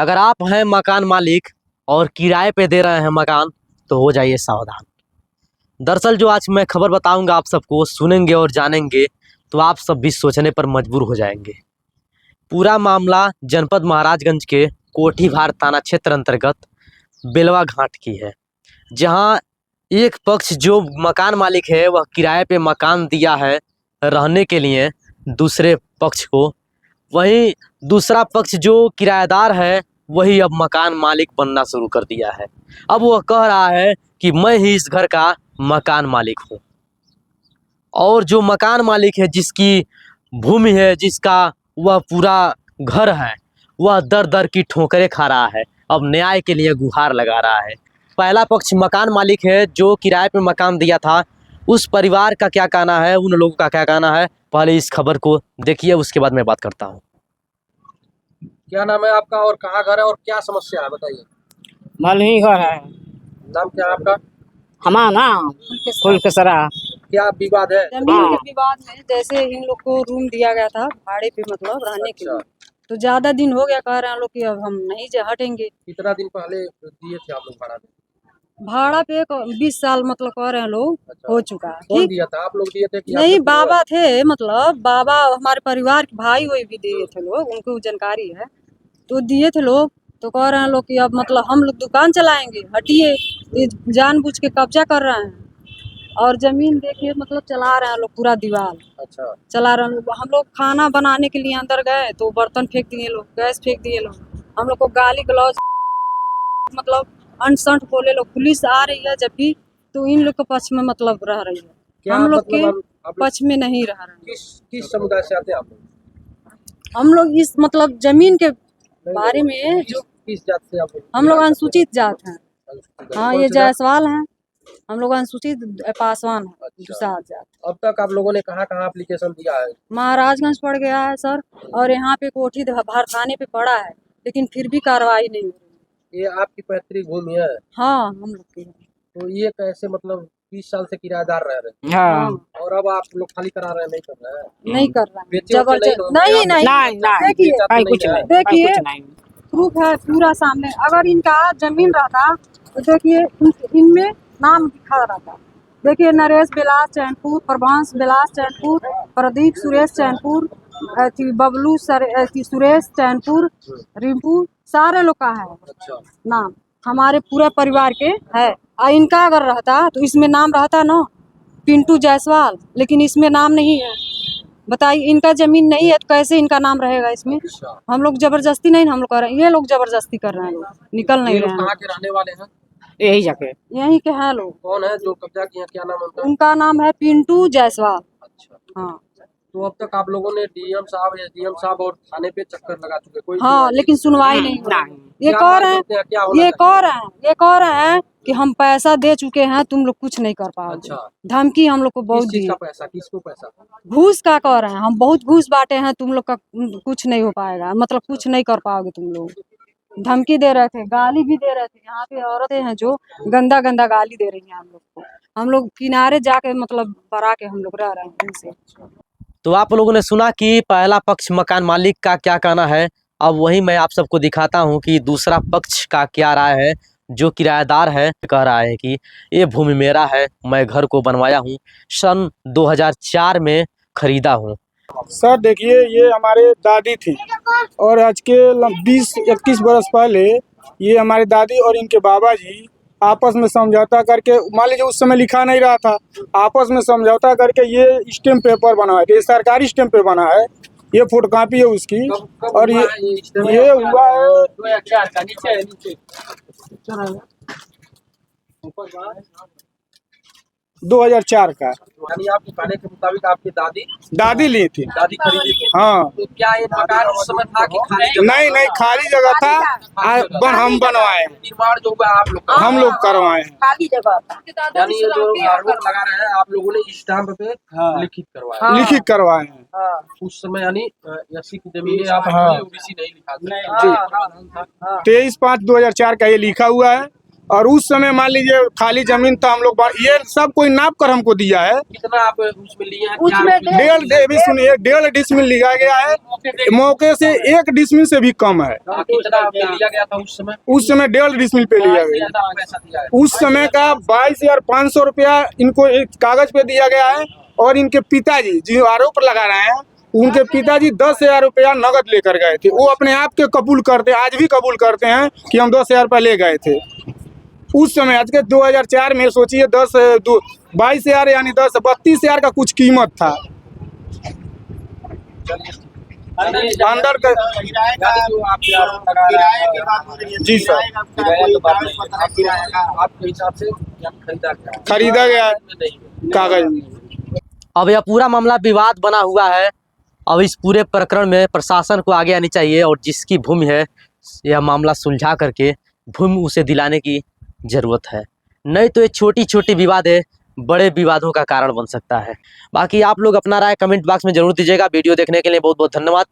अगर आप हैं मकान मालिक और किराए पे दे रहे हैं मकान तो हो जाइए सावधान। दरअसल जो आज मैं खबर बताऊंगा आप सबको सुनेंगे और जानेंगे तो आप सब भी सोचने पर मजबूर हो जाएंगे। पूरा मामला जनपद महाराजगंज के कोठीभार थाना क्षेत्र अंतर्गत बेलवा घाट की है, जहां एक पक्ष जो मकान मालिक है वह किराए पे मकान दिया है रहने के लिए दूसरे पक्ष को, वहीं दूसरा पक्ष जो किराएदार है वही अब मकान मालिक बनना शुरू कर दिया है। अब वह कह रहा है कि मैं ही इस घर का मकान मालिक हूँ, और जो मकान मालिक है जिसकी भूमि है, जिसका वह पूरा घर है, वह दर दर की ठोकरें खा रहा है। अब न्याय के लिए गुहार लगा रहा है। पहला पक्ष मकान मालिक है जो किराए पे मकान दिया था, उस परिवार का क्या कहना है, उन लोगों का क्या कहना है, पहले इस खबर को देखिए, उसके बाद मैं बात करता हूँ। क्या नाम है आपका और कहाँ घर है और क्या समस्या है बताइए। मलही घर है। नाम क्या है आपका? हमारा नाम फुलकसरा। क्या विवाद है? जमीन के विवाद में जैसे इन लोग को रूम दिया गया था भाड़े पे, मतलब रहने के लिए, तो ज्यादा दिन हो गया, कह रहे हैं लोग कि अब हम नहीं हटेंगे। कितना दिन पहले दिए थे आप लोग भाड़ा पे? भाड़ा पे 20 साल मतलब कह रहे हैं लोग। अच्छा। हो चुका है। कौन दिया था? आप लोग दिए थे कि नहीं, आप लोग? बाबा थे, मतलब बाबा हमारे परिवार के भाई वही भी दिए थे लोग, उनको जानकारी है तो दिए थे लोग। तो कह रहे हैं लोग कि अब मतलब हम लोग दुकान चलाएंगे, हटिए, ये जानबूझ के कब्जा कर रहे हैं। और जमीन देखिए मतलब चला रहे हैं लोग पूरा दीवार। अच्छा। चला रहे हैं। हम लोग खाना बनाने के लिए अंदर गए तो बर्तन फेंक दिए लोग, गैस फेंक दिए लोग, हम लोग को गाली गलौज मतलब अनसंट बोले लोग। पुलिस आ रही है जब भी तो इन लोग के पक्ष में मतलब रह रही है, क्या हम लोग मतलब के पक्ष में नहीं रह रहे हैं। किस समुदाय से आते हैं आप लोग? हम लोग इस मतलब जमीन के बारे में जो किस जात से आप लोग? हम लोग अनुसूचित जात हैं। हाँ, कौन ये सी जात? जायसवाल हैं, हम लोग अनुसूचित पासवान है। अच्छा। दूसरा जात। अब तक आप लोगों ने कहाँ कहाँ एप्लीकेशन दिया है? महाराजगंज पड़ गया है सर, और यहाँ पे कोठी भार थाने पे पड़ा है, लेकिन फिर भी कार्रवाई नहीं हो रही। ये आपकी पैतृक भूमि है? हाँ, हम लोग की है। तो ये कैसे मतलब 20 साल से किराएदार रह रहे हाँ। हैं और अब आप लोग खाली करा रहे हैं, नहीं कर रहे हैं? नहीं कर रहा है, बेचे होते जबरदस्त नहीं नहीं नहीं नहीं, नहीं। देखिए बेचा तो कहीं नहीं कुछ है? नहीं, देखिए, कहीं कुछ नहीं। प्रूफ है पूरा सामने। अगर इनका जमीन रहता तो देखिए इनमें नाम लिखा रहता। देखिए, नरेश बिलास चैनपुर, प्रभांश बिलास चैनपुर, प्रदीप सुरेश चैनपुर, बबलू सुरेश चैनपुर, रिंपू, सारे लोग का है अच्छा। नाम, हमारे पूरे परिवार के है। और इनका अगर रहता तो इसमें नाम रहता ना, पिंटू जायसवाल, लेकिन इसमें नाम नहीं है। बताइए, इनका जमीन नहीं है तो कैसे इनका नाम रहेगा इसमें? अच्छा। हम लोग जबरदस्ती नहीं, हम लोग कर रहे हैं, ये लोग जबरदस्ती कर रहे हैं, लोग निकल नहीं ये रहे लोग हैं। कहाँ के रहने वाले हैं? यही जगह यहीं के हैं लोग। कौन है जो कब्जा किया? क्या नाम है उनका? उनका नाम है पिंटू जायसवाल। अच्छा। हाँ तो अब तक आप लोगों ने डीएम साहब, एसडीएम साहब और थाने पे चक्कर लगा चुके, कोई हाँ, लेकिन सुनवाई नहीं हो रही। ये क्या कह मांग रहे करते हैं? क्या हैं, होना ये चाहिए? कह रहे हैं, ये कह रहे हैं कि हम पैसा दे चुके हैं, तुम लोग कुछ नहीं कर पाओगे। अच्छा। धमकी हम लोग को बहुत किस चीज दी, का पैसा? किसको पैसा? घूस का कह रहे हैं, हम बहुत घूस बांटे हैं, तुम लोग का कुछ नहीं हो पाएगा, मतलब कुछ नहीं कर पाओगे तुम लोग। धमकी दे रहे थे, गाली भी दे रहे थे। यहाँ पे औरतें हैं जो गंदा गंदा गाली दे रही हैं हम लोग को। हम लोग किनारे जाके मतलब बरा के हम लोग रह रहे हैं उनसे। तो आप लोगों ने सुना कि पहला पक्ष मकान मालिक का क्या कहना है। अब वही मैं आप सबको दिखाता हूं कि दूसरा पक्ष का क्या राय है। जो किराएदार है कह रहा है कि ये भूमि मेरा है, मैं घर को बनवाया हूं, सन 2004 में खरीदा हूं। सर देखिए, ये हमारे दादी थी और आज के 20-21 बरस पहले ये हमारे दादी और इनके बाबा जी आपस में समझौता करके, मान लीजिए उस समय लिखा नहीं रहा था, आपस में समझौता करके ये स्टैम्प पेपर बना है, ये सरकारी स्टैम्प पे बना है, ये फोटोकॉपी है उसकी। कब और हुआ ये हुआ है 2004 का। नीचे 2004 का। यानी आपके कहने के मुताबिक आपकी दादी ली थी। दादी खरीदी थी। हाँ। तो क्या ये मकान उस समय था कि खाली जगह? नहीं नहीं, खाली जगह था, हम बनवाए हैं, निर्माण जो हुआ आप लोग हम लोग करवाए हैं। खाली जगह था। यानी ये जो आरोप लगा रहे हैं आप लोगों ने स्टाम्प पे लिखित करवाया? लिखित करवाए हैं। उस समय यानी एससी की जमीनें आप हाँ। ओबीसी नहीं लिखा जी। 23/5/2004 का ये लिखा हुआ है और उस समय मान लीजिए खाली जमीन था, हम लोग ये सब कोई नाप कर हमको दिया है। कितना आप उसमें लिए हैं? उसमें क्या भी सुनिए, 1.5 डिसमिल लिया गया है, मौके से 1 डिसमिल से भी कम है। कितना आपको लिया गया था उस समय? उस समय 1.5 डिसमिल पे लिया गया। ज्यादा पैसा दिया है? उस समय का 22,500 रुपया इनको एक कागज पे दिया गया है। और इनके पिताजी जो आरोप लगा रहे हैं, उनके पिताजी 10,000 रुपया नगद लेकर गए थे। वो अपने आप के कबूल करते, आज भी कबूल करते हैं कि हम 10,000 रुपया ले गए थे उस समय। आज के 2004 में सोचिए 22,000 यानी 32,000 का कुछ कीमत था। अंदर का जो आपके आरोप लगा रहे हैं, जी सर, आपके हिसाब से क्या खरीदा गया है नहीं? कागज। अब यह पूरा मामला विवाद बना हुआ है। अब इस पूरे प्रकरण में प्रशासन को आगे आनी चाहिए और जिसकी भूमि है यह मामला सुलझा करके भूमि उसे दिलाने की ज़रूरत है। नहीं तो ये छोटी छोटी विवाद है बड़े विवादों का कारण बन सकता है। बाकी आप लोग अपना राय कमेंट बॉक्स में जरूर दीजिएगा। वीडियो देखने के लिए बहुत बहुत धन्यवाद।